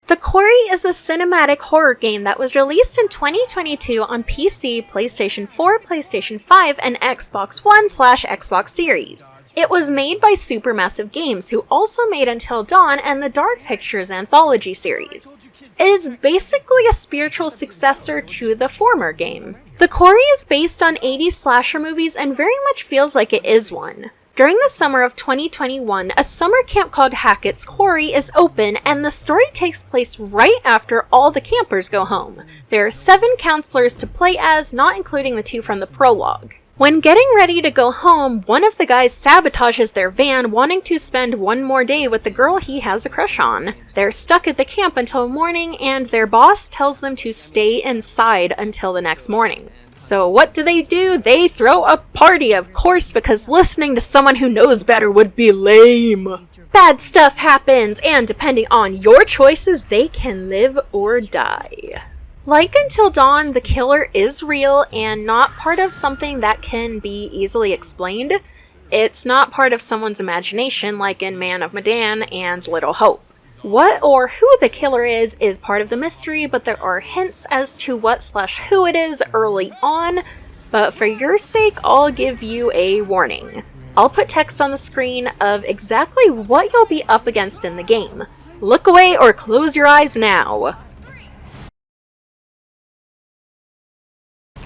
The Quarry is a cinematic horror game that was released in 2022 on PC, PlayStation 4, PlayStation 5, and Xbox One/Xbox Series. It was made by Supermassive Games, who also made Until Dawn and the Dark Pictures anthology series. It is basically a spiritual successor to the former game. The Quarry is based on 80s slasher movies and very much feels like it is one. During the summer of 2021, a summer camp called Hackett's Quarry is open, and the story takes place right after all the campers go home. There are 7 counselors to play as, not including the 2 from the prologue. When getting ready to go home, one of the guys sabotages their van, wanting to spend one more day with the girl he has a crush on. They're stuck at the camp until morning, and their boss tells them to stay inside until the next morning. So what do? They throw a party, of course, because listening to someone who knows better would be lame. Bad stuff happens, and depending on your choices, they can live or die. Like Until Dawn, the killer is real and not part of something that can be easily explained. It's not part of someone's imagination like in Man of Medan and Little Hope. What or who the killer is part of the mystery, but there are hints as to what/who it is early on, but for your sake, I'll give you a warning. I'll put text on the screen of exactly what you'll be up against in the game. Look away or close your eyes now.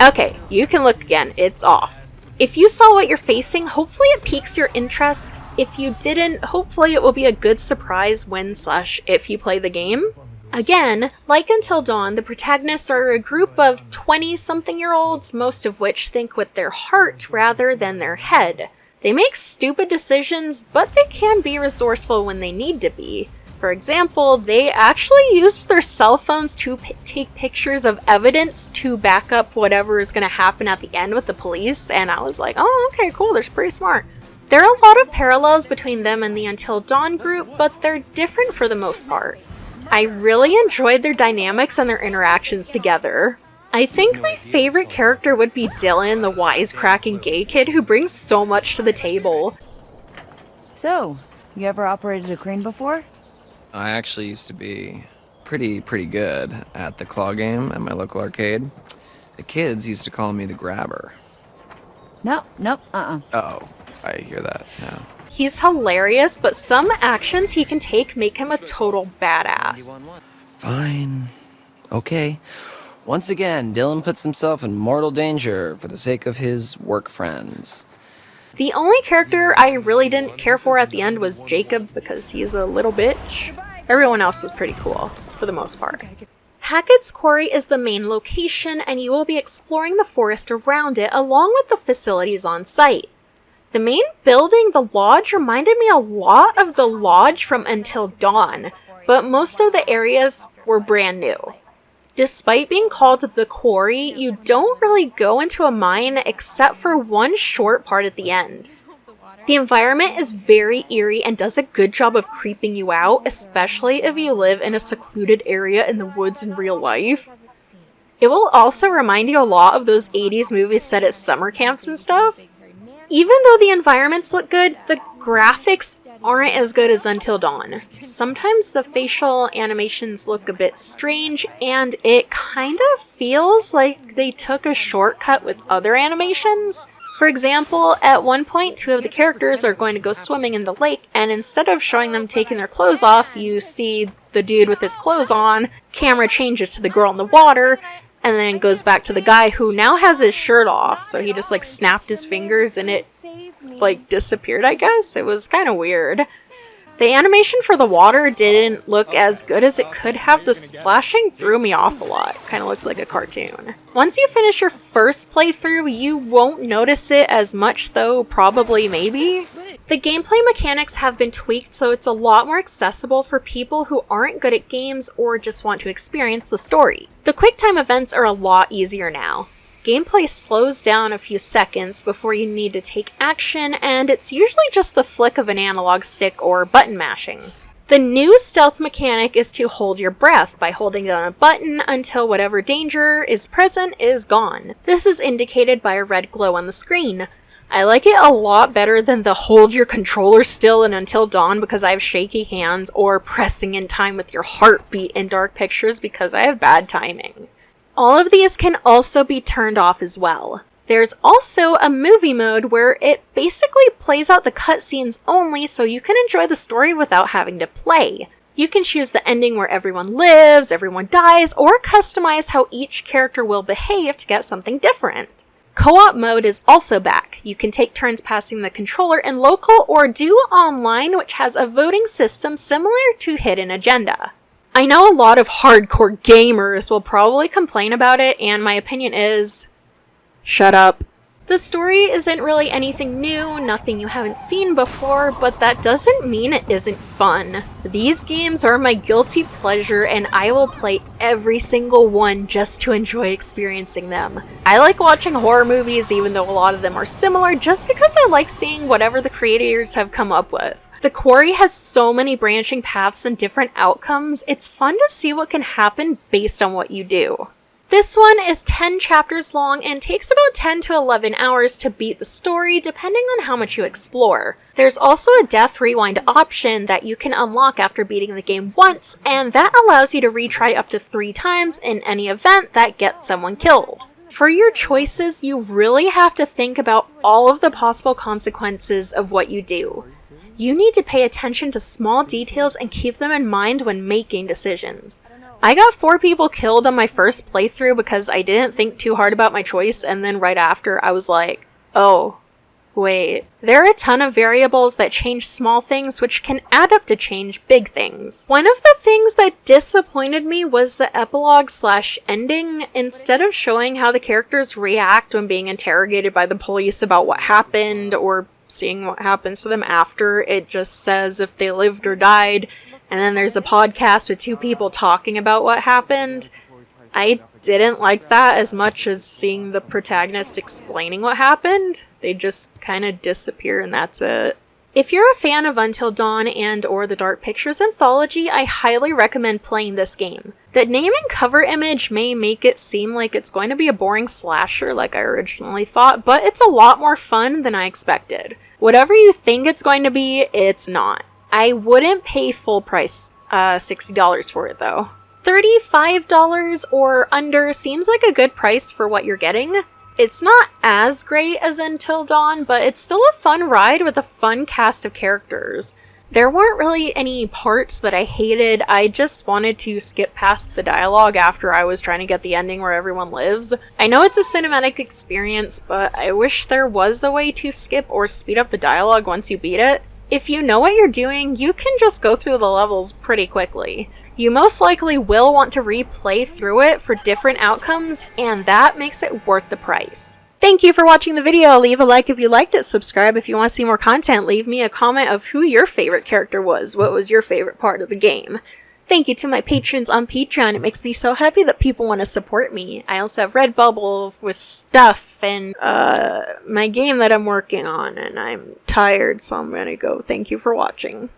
Okay, you can look again, it's off. If you saw what you're facing, hopefully it piques your interest. If you didn't, hopefully it will be a good surprise when/if you play the game. Again, like Until Dawn, the protagonists are a group of 20-something-year-olds, most of which think with their heart rather than their head. They make stupid decisions, but they can be resourceful when they need to be. For example, they actually used their cell phones to take pictures of evidence to back up whatever is going to happen at the end with the police, and I was like, oh, okay, cool, they're pretty smart. There are a lot of parallels between them and the Until Dawn group, but they're different for the most part. I really enjoyed their dynamics and their interactions together. I think my favorite character would be Dylan, the wisecracking gay kid who brings so much to the table. So, you ever operated a crane before? I actually used to be pretty good at the claw game at my local arcade. The kids used to call me the grabber. Nope, Oh, I hear that now. He's hilarious, but some actions he can take make him a total badass. Fine. Okay. Once again, Dylan puts himself in mortal danger for the sake of his work friends. The only character I really didn't care for at the end was Jacob because he's a little bitch. Everyone else was pretty cool, for the most part. Hackett's Quarry is the main location, and you will be exploring the forest around it along with the facilities on site. The main building, the lodge, reminded me a lot of the lodge from Until Dawn, but most of the areas were brand new. Despite being called the Quarry, you don't really go into a mine except for one short part at the end. The environment is very eerie and does a good job of creeping you out, especially if you live in a secluded area in the woods in real life. It will also remind you a lot of those 80s movies set at summer camps and stuff. Even though the environments look good, the graphics aren't as good as Until Dawn. Sometimes the facial animations look a bit strange, and it kind of feels like they took a shortcut with other animations. For example, at one point, 2 of the characters are going to go swimming in the lake, and instead of showing them taking their clothes off, you see the dude with his clothes on, camera changes to the girl in the water, and then goes back to the guy who now has his shirt off, so he just snapped his fingers and it disappeared, I guess. It was kind of weird. The animation for the water didn't look as good as it could have. The splashing threw me off a lot. Kind of looked like a cartoon. Once you finish your first playthrough, you won't notice it as much though, probably, maybe. The gameplay mechanics have been tweaked so it's a lot more accessible for people who aren't good at games or just want to experience the story. The QuickTime events are a lot easier now. Gameplay slows down a few seconds before you need to take action, and it's usually just the flick of an analog stick or button mashing. The new stealth mechanic is to hold your breath by holding down a button until whatever danger is present is gone. This is indicated by a red glow on the screen. I like it a lot better than the hold your controller still in Until Dawn because I have shaky hands, or pressing in time with your heartbeat in Dark Pictures because I have bad timing. All of these can also be turned off as well. There's also a movie mode where it basically plays out the cutscenes only so you can enjoy the story without having to play. You can choose the ending where everyone lives, everyone dies, or customize how each character will behave to get something different. Co-op mode is also back. You can take turns passing the controller in local or do online, which has a voting system similar to Hidden Agenda. I know a lot of hardcore gamers will probably complain about it, and my opinion is, shut up. The story isn't really anything new, nothing you haven't seen before, but that doesn't mean it isn't fun. These games are my guilty pleasure, and I will play every single one just to enjoy experiencing them. I like watching horror movies, even though a lot of them are similar, just because I like seeing whatever the creators have come up with. The Quarry has so many branching paths and different outcomes, it's fun to see what can happen based on what you do. This one is 10 chapters long and takes about 10 to 11 hours to beat the story, depending on how much you explore. There's also a death rewind option that you can unlock after beating the game once, and that allows you to retry up to 3 times in any event that gets someone killed. For your choices, you really have to think about all of the possible consequences of what you do. You need to pay attention to small details and keep them in mind when making decisions. I got 4 people killed on my first playthrough because I didn't think too hard about my choice, and then right after I was like, oh, wait. There are a ton of variables that change small things which can add up to change big things. One of the things that disappointed me was the epilogue/ending. Instead of showing how the characters react when being interrogated by the police about what happened, or seeing what happens to them after, it just says if they lived or died. And then there's a podcast with 2 people talking about what happened. I didn't like that as much as seeing the protagonist explaining what happened. They just kind of disappear and that's it. If you're a fan of Until Dawn and or the Dark Pictures anthology, I highly recommend playing this game. The name and cover image may make it seem like it's going to be a boring slasher like I originally thought, but it's a lot more fun than I expected. Whatever you think it's going to be, it's not. I wouldn't pay full price, $60 for it though. $35 or under seems like a good price for what you're getting. It's not as great as Until Dawn, but it's still a fun ride with a fun cast of characters. There weren't really any parts that I hated, I just wanted to skip past the dialogue after I was trying to get the ending where everyone lives. I know it's a cinematic experience, but I wish there was a way to skip or speed up the dialogue once you beat it. If you know what you're doing, you can just go through the levels pretty quickly. You most likely will want to replay through it for different outcomes, and that makes it worth the price. Thank you for watching the video. Leave a like if you liked it, subscribe if you want to see more content, leave me a comment of who your favorite character was, what was your favorite part of the game. Thank you to my patrons on Patreon, it makes me so happy that people want to support me. I also have Redbubble with stuff and my game that I'm working on, and I'm tired so I'm gonna go. Thank you for watching.